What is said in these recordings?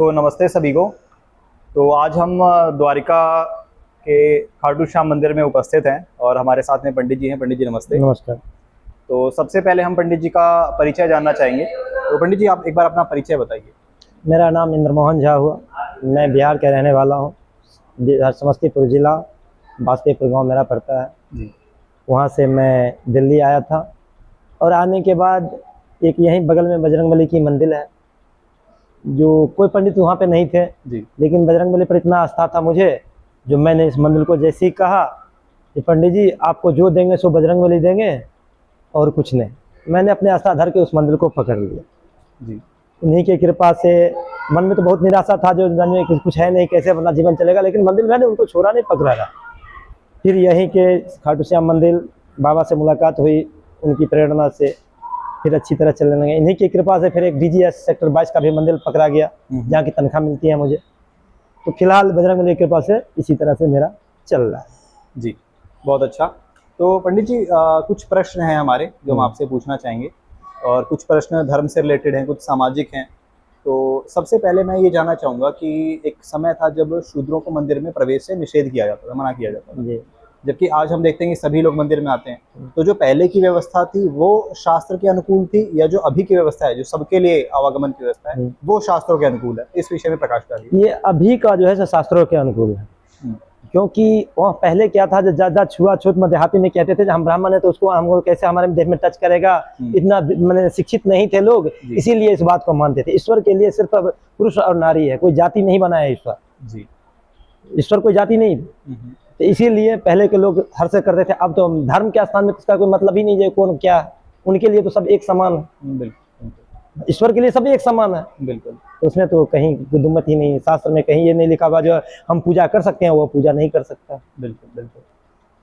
तो नमस्ते सभी को। तो आज हम द्वारिका के खाटू श्याम मंदिर में उपस्थित हैं और हमारे साथ में पंडित जी हैं। पंडित जी नमस्ते। नमस्कार। तो सबसे पहले हम पंडित जी का परिचय जानना चाहेंगे। तो पंडित जी आप एक बार अपना परिचय बताइए। मेरा नाम इंद्रमोहन झा हुआ, मैं बिहार का रहने वाला हूँ। समस्तीपुर जिला बास्तीपुर गांव मेरा पड़ता है जी। वहाँ से मैं दिल्ली आया था और आने के बाद एक यहीं बगल में बजरंगबली की मंदिर है, जो कोई पंडित वहाँ पे नहीं थे जी। लेकिन बजरंगबली पर इतना आस्था था मुझे, जो मैंने इस मंदिर को जैसे ही कहा कि पंडित जी आपको जो देंगे सो बजरंगबली देंगे और कुछ नहीं, मैंने अपने आस्था धर के उस मंदिर को पकड़ लिया जी। उन्हीं की कृपा से। मन में तो बहुत निराशा था, जो मन में कुछ है नहीं, कैसे अपना जीवन चलेगा, लेकिन मंदिर मैंने उनको छोड़ा नहीं, पकड़ा रहा। फिर यहीं के खाटू श्याम मंदिर बाबा से मुलाकात हुई, उनकी प्रेरणा से फिर अच्छी तरह चलने लगे। इन्हीं की कृपा से फिर एक DGS सेक्टर 22 का भी मंदिर पकड़ा गया, जहाँ की तनख्वाह मिलती है मुझे। तो फिलहाल बजरंगबली की कृपा से इसी तरह से मेरा चल रहा है। जी, बहुत अच्छा। तो पंडित जी कुछ प्रश्न हैं हमारे जो हम आपसे पूछना चाहेंगे, और कुछ प्रश्न धर्म से रिलेटेड हैं, कुछ सामाजिक हैं। तो सबसे पहले मैं ये जानना चाहूँगा कि एक समय था जब शूद्रों को मंदिर में प्रवेश से निषेध किया जाता था, मना किया जाता था जी। जबकि आज हम देखते हैं कि सभी लोग मंदिर में आते हैं। तो जो पहले की व्यवस्था थी वो शास्त्र के अनुकूल थी, या जो अभी की व्यवस्था है जो सबके लिए आवागमन की व्यवस्था है वो शास्त्रों के अनुकूल है? इस विषय में प्रकाश डालिए। ये अभी का जो है सो शास्त्रों के अनुकूल है, क्योंकि वहाँ पहले क्या था, जो ज्यादा छुआछूत में देहाती में कहते थे हम ब्राह्मण है तो उसको हमको कैसे हमारे देह में टच करेगा, इतना मैंने शिक्षित नहीं थे लोग, इसीलिए इस बात को मानते थे। ईश्वर के लिए सिर्फ पुरुष और नारी है, कोई जाति नहीं बनाया ईश्वर। जी। ईश्वर कोई जाति नहीं, तो इसीलिए पहले के लोग हर से करते थे। अब तो धर्म के स्थान में इसका कोई मतलब ही नहीं है, कौन क्या, उनके लिए तो सब एक समान है। बिल्कुल। ईश्वर के लिए सब एक समान है। बिल्कुल। तो उसमें तो कहीं दुम्मत ही नहीं, शास्त्र में कहीं ये नहीं लिखा हुआ जो हम पूजा कर सकते हैं वो पूजा नहीं कर सकता। बिल्कुल बिल्कुल।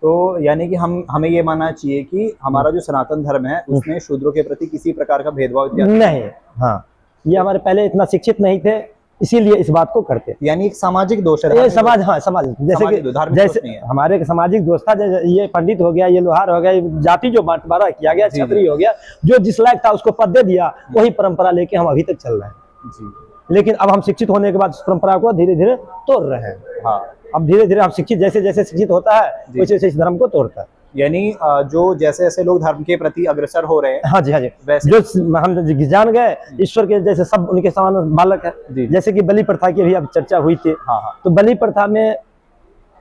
तो यानी कि हमें ये मानना चाहिए कि हमारा जो सनातन धर्म है उसमें शूद्रों के प्रति किसी प्रकार का भेदभाव नहीं। हाँ, ये हमारे पहले इतना शिक्षित नहीं थे, इसीलिए इस बात को करते। यानी एक सामाजिक दोष है ये समाज, हाँ समाज, जैसे हमारे समाजिक दोष था। ये पंडित हो गया, ये लोहार हो गया, जाति जो बांटवारा किया गया, क्षत्रिय हो गया, जो जिस लायक था उसको पद दे दिया, वही परंपरा लेके हम अभी तक चल रहे हैं। जी। लेकिन लेकिन अब हम शिक्षित होने के बाद उस परंपरा को धीरे धीरे तोड़ रहे हैं। हाँ, अब धीरे धीरे हम शिक्षित, जैसे जैसे शिक्षित होता है वैसे वैसे इस धर्म को तोड़ता है। यानी जो जैसे जैसे लोग धर्म के प्रति अग्रसर हो रहे हैं, हाँ जी, हाँ जी, जो हम जान गए ईश्वर के जैसे सब उनके समान बालक है। जैसे कि बलि प्रथा की भी अब चर्चा हुई थी। हाँ हाँ। तो बलि प्रथा में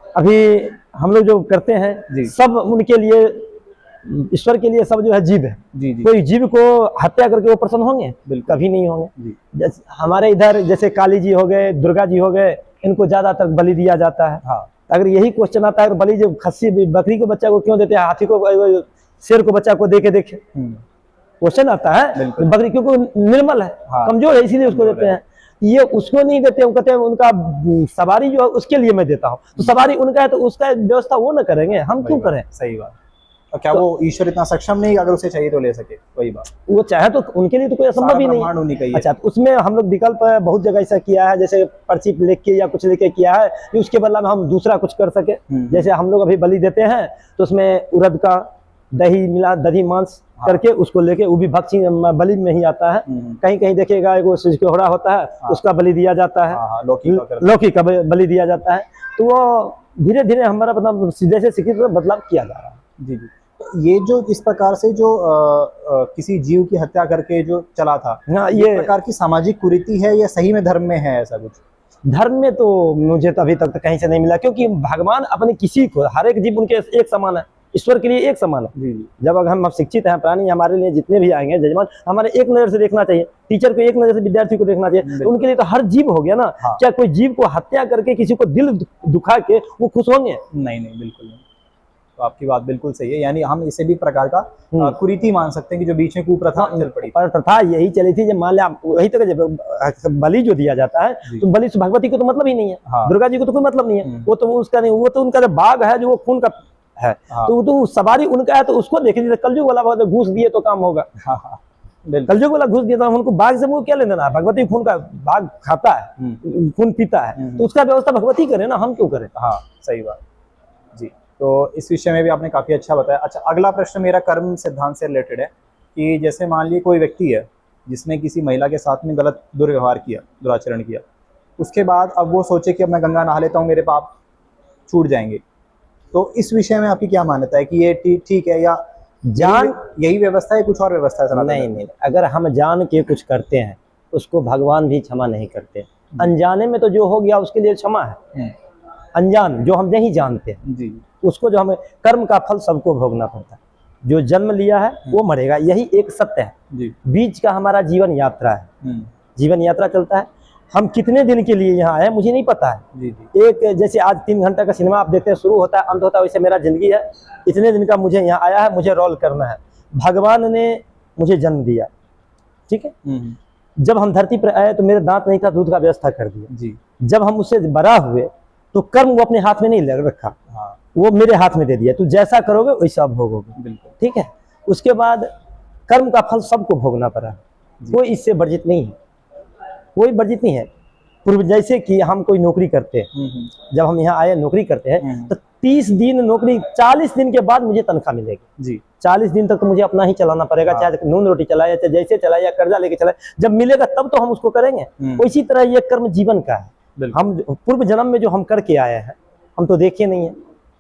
अभी हम लोग जो करते हैं सब उनके लिए, ईश्वर के लिए सब जो है जीव है। जी जी। कोई जीव को हत्या करके वो प्रसन्न होंगे? कभी नहीं होंगे। हमारे इधर जैसे काली जी हो गए, दुर्गा जी हो गए, इनको ज्यादातर बलि दिया जाता है। हाँ। अगर यही क्वेश्चन आता है, बलि जो खस्सी बकरी को बच्चा को क्यों देते हैं, हाथी को, शेर को बच्चा को देखे क्वेश्चन आता है। बकरी क्योंकि निर्मल है, कमजोर है, इसीलिए उसको देते हैं। ये उसको नहीं देते, वो कहते हैं उनका सवारी जो है उसके लिए मैं देता हूँ। तो सवारी उनका है तो उसका व्यवस्था वो न करेंगे, हम क्यों करें? सही बात। क्या तो वो ईश्वर इतना सक्षम नहीं, अगर उसे चाहिए तो ले सके? वही बात, वो चाहे तो उनके लिए तो कोई असंभव ही नहीं। अच्छा, तो उसमें हम लोग विकल्प बहुत जगह ऐसा किया है, जैसे पर्ची लिख के या कुछ लिख के किया है कि उसके बदला में हम दूसरा कुछ कर सके। जैसे हम लोग अभी बलि देते हैं तो उसमें उड़द का दही मिला, दही मांस करके उसको लेके, वो भी भक्ति बलि में ही आता है। कहीं कहीं देखिएगा एगो सिजकोहरा होता है, उसका बलि दिया जाता है, लौकी का बलि दिया जाता है। तो वो धीरे धीरे हमारा मतलब जैसे शिक्षित बदलाव किया जा रहा है। जी जी। ये जो इस प्रकार से जो किसी जीव की हत्या करके जो चला था, ये प्रकार की सामाजिक कुरीति है या सही में धर्म में है ऐसा कुछ? धर्म में तो मुझे तो अभी तक कहीं से नहीं मिला, क्योंकि भगवान अपने किसी को, हर एक जीव उनके एक समान है, ईश्वर के लिए एक समान है। जी। जब अगर हम शिक्षित हैं, प्राणी हमारे लिए जितने भी आएंगे जजमान, हमारे एक नजर से देखना चाहिए, टीचर को एक नजर से विद्यार्थी को देखना चाहिए। तो उनके लिए तो हर जीव हो गया ना। हाँ। क्या कोई जीव को हत्या करके किसी को दिल दुखा के वो खुश होंगे? नहीं नहीं, बिल्कुल नहीं। तो आपकी बात बिल्कुल सही है। यानी हम इसे भी प्रकार का कुरीति मान सकते हैं कि जो बीच में कुप्रथा चल पड़ी। पर प्रथा यही चली थी, जब मान लिया वही तक बलि जो दिया जाता है, तो बलि से भगवती को तो मतलब ही नहीं है। हाँ। दुर्गा जी को तो कोई मतलब नहीं है, वो तो उसका नहीं, वो तो उनका जो बाघ है जो वो खून का है। हाँ। तो सवारी उनका है, तो उसको देखे कलयुग वाला घूस दिए तो काम होगा। हाँ। कलयुग वाला घूस दिया तो उनको बाघ से वो क्या लेना है? भगवती खून का, बाघ खाता है, खून पीता है, तो उसका व्यवस्था भगवती करे ना, हम क्यों करें? हाँ, सही बात जी। तो इस विषय में भी आपने काफी अच्छा बताया। अच्छा, अगला प्रश्न मेरा कर्म सिद्धांत से रिलेटेड है कि जैसे मान लीजिए कोई व्यक्ति है जिसने किसी महिला के साथ में गलत दुर्व्यवहार किया, दुराचरण किया, उसके बाद अब वो सोचे कि अब मैं गंगा नहा लेता हूँ, मेरे पाप छूट जाएंगे। तो इस विषय में आपकी क्या मान्यता है कि ये ठीक है, या जान यही व्यवस्था है, कुछ और व्यवस्था है? नहीं, अगर हम जान के कुछ करते हैं उसको भगवान भी क्षमा नहीं करते। अनजाने में तो जो हो गया उसके लिए क्षमा है, अनजान जो हम नहीं जानते जी, उसको जो हमें कर्म का फल सबको भोगना पड़ता है। जो जन्म लिया है वो मरेगा, यही एक सत्य है जी। बीच का हमारा जीवन यात्रा है, जीवन यात्रा चलता है। हम कितने दिन के लिए यहाँ आए मुझे नहीं पता है। जी, जी। एक जैसे आज 3 घंटे का सिनेमा आप देखते हैं, शुरू होता है अंत होता है, वैसे मेरा जिंदगी है। इतने दिन का मुझे यहाँ आया है, मुझे रोल करना है। भगवान ने मुझे जन्म दिया, ठीक है। जब हम धरती पर आए तो मेरे दांत नहीं था, दूध का व्यवस्था कर दिया जी। जब हम उससे बड़ा हुए तो कर्म वो अपने हाथ में नहीं लग रखा, हाँ। वो मेरे हाथ में दे दिया, तू जैसा करोगे वैसा भोगोगे, बिल्कुल, ठीक है। उसके बाद कर्म का फल सबको भोगना पड़ा, कोई इससे वर्जित नहीं है, कोई वर्जित नहीं है। पूर्व जैसे कि हम कोई नौकरी करते हैं, जब हम यहाँ आए नौकरी करते हैं तो 30 दिन नौकरी, 40 दिन के बाद मुझे तनख्वाह मिलेगी जी। 40 दिन तक तो मुझे अपना ही चलाना पड़ेगा, चाहे नून रोटी चलाए, चाहे जैसे चलाए या कर्जा लेके चलाए, जब मिलेगा तब तो हम उसको करेंगे। उसी तरह ये कर्म जीवन का है। हम पूर्व जन्म में जो हम करके आए हैं हम तो देखे नहीं है,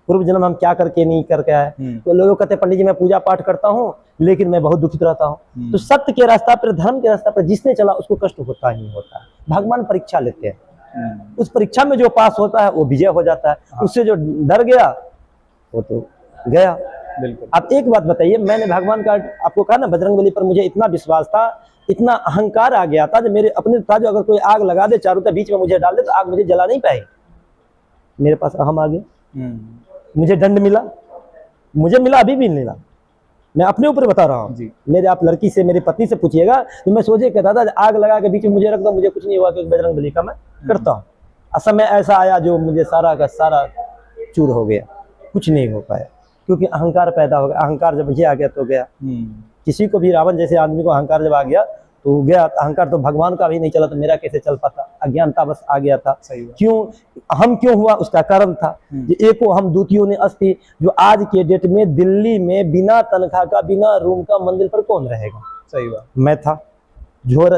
पूर्व जन्म हम क्या करके नहीं करके आए। तो लोग कहते हैं पंडित जी मैं पूजा पाठ करता हूँ लेकिन मैं बहुत दुखित रहता हूँ। तो सत्य के रास्ता पर, धर्म के रास्ता पर जिसने चला उसको कष्ट होता ही होता है। भगवान परीक्षा लेते हैं, उस परीक्षा में जो पास होता है वो विजय हो जाता है, उससे जो डर गया वो तो गया। बिल्कुल। आप एक बात बताइए, मैंने भगवान का आपको कहा ना बजरंगबली पर मुझे इतना विश्वास था, इतना अहंकार आ गया था, जो मेरे अपने था, जो अगर कोई आग लगा दे चारों तरफ बीच में मुझे डाल दे तो आग मुझे जला नहीं पाएगी। मेरे पास अहम आ गया, मुझे दंड मिला, मुझे मिला अभी भी मिला, मैं अपने ऊपर बता रहा हूँ। मेरे आप लड़की से, मेरी पत्नी से पूछिएगा तो मैं सोचे कहता था आग लगा के बीच में मुझे रख दो, मुझे कुछ नहीं हुआ क्योंकि बजरंगबली का मैं करता हूँ। असमय ऐसा आया जो मुझे सारा का सारा चूर हो गया, कुछ नहीं हो पाया क्योंकि अहंकार पैदा हो गया। अहंकार जब ये आ गया तो गया। किसी को भी, रावण जैसे आदमी को अहंकार जब आ गया तो गया। अहंकार तो भगवान का भी नहीं चला तो मेरा कैसे चल पाता? अज्ञानता बस आ गया था। क्यों हम क्यों हुआ उसका कारण था कि एको हम द्वितीयों ने अस्ति। जो आज के डेट में दिल्ली में बिना तनख्वाह का, बिना रूम का मंदिर पर कौन रहेगा? सही बात। मैं था,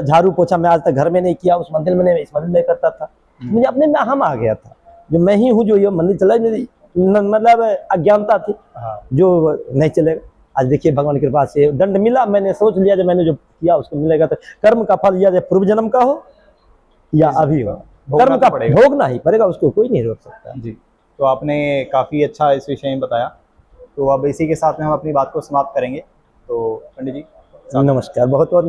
झाड़ू पोछा मैं आज तक घर में नहीं किया, उस मंदिर में नहीं, इस मंदिर में करता था। मुझे अपने में हम आ गया था, जो मैं ही हूँ जो ये मंदिर चला, मेरी मतलब अज्ञानता थी जो नहीं चलेगा। आज देखिए भगवान की कृपा से दंड मिला, मैंने सोच लिया जब मैंने जो किया उसको मिलेगा। तो कर्म का फल या पूर्व जन्म का हो या अभी हो, कर्म का भोगना ही पड़ेगा, उसको कोई नहीं रोक सकता जी। तो आपने काफी अच्छा इस विषय में बताया। तो अब इसी के साथ में हम अपनी बात को समाप्त करेंगे। तो पंडित जी नमस्कार, बहुत बहुत